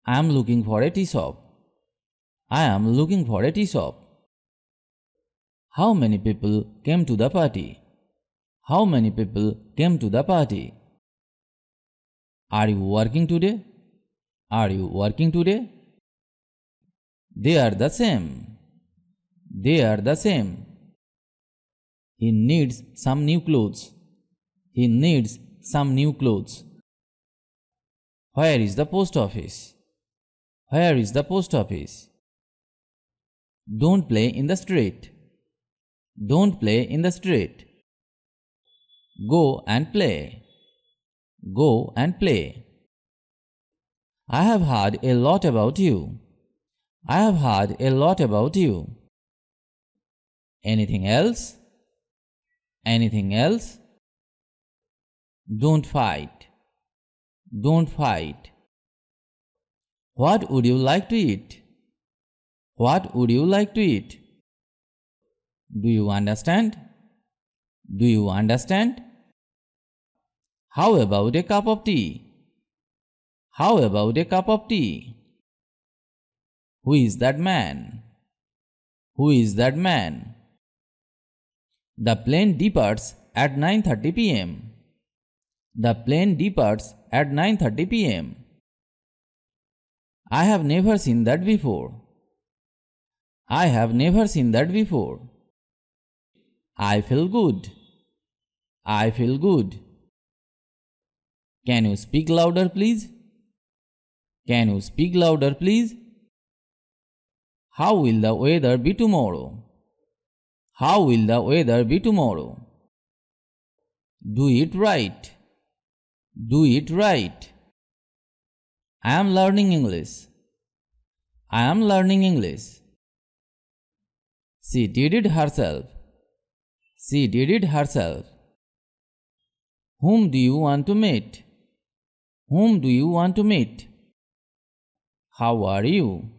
I am looking for a tea shop. I am looking for a tea shop. How many people came to the party? How many people came to the party? Are you working today? Are you working today? They are the same. They are the same. He needs some new clothes. He needs some new clothes. Where is the post office? Where is the post office? Don't play in the street. Don't play in the street. Go and play. Go and play. I have heard a lot about you. I have heard a lot about you. Anything else? Anything else? Don't fight. Don't fight. What would you like to eat? What would you like to eat? Do you understand? Do you understand? How about a cup of tea? How about a cup of tea? Who is that man? Who is that man? The plane departs at 9:30 p.m. The plane departs at 9:30 p.m. I have never seen that before. I have never seen that before. I feel good. I feel good. Can you speak louder, please? Can you speak louder, please? How will the weather be tomorrow? How will the weather be tomorrow? Do it right. Do it right. I am learning English. I am learning English. She did it herself. She did it herself. Whom do you want to meet? Whom do you want to meet? How are you?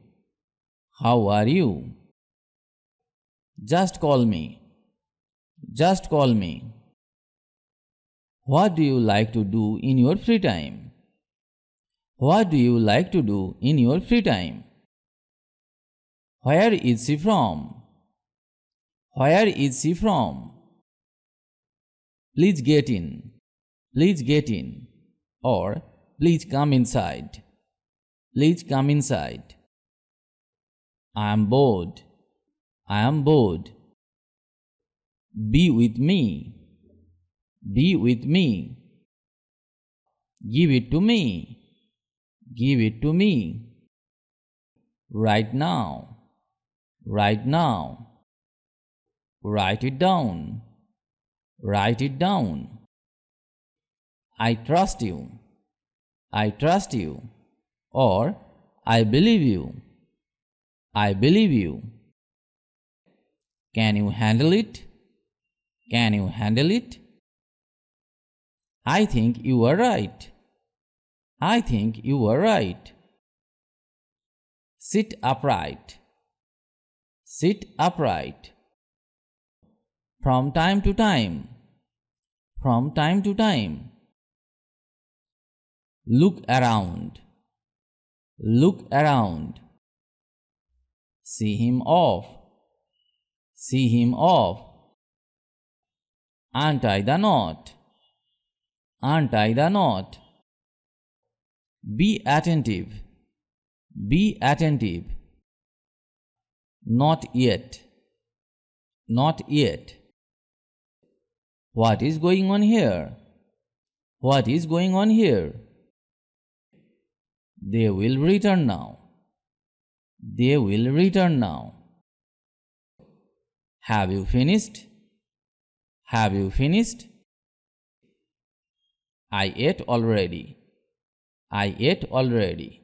How are you? Just call me. Just call me. What do you like to do in your free time? What do you like to do in your free time? Where is she from? Where is she from? Please get in. Please get in. Or please come inside. Please come inside. I am bored. I am bored. Be with me. Be with me. Give it to me. Give it to me. Right now. Right now. Write it down. Write it down. I trust you. I trust you. Or I believe you. I believe you. Can you handle it? Can you handle it? I think you are right. I think you are right. Sit upright. Sit upright. From time to time. From time to time. Look around. Look around. See him off. See him off. Untie the knot. Untie the knot. Be attentive. Be attentive. Not yet. Not yet. What is going on here? What is going on here? They will return now. They will return now. Have you finished? Have you finished? I ate already. I ate already.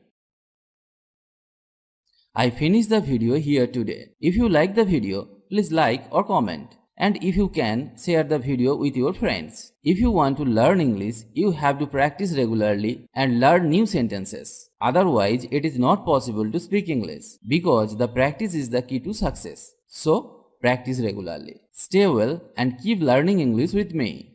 I finished the video here today. If you like the video, please like or comment. And if you can, share the video with your friends. If you want to learn English, you have to practice regularly and learn new sentences. Otherwise, it is not possible to speak English because the practice is the key to success. So, practice regularly. Stay well and keep learning English with me.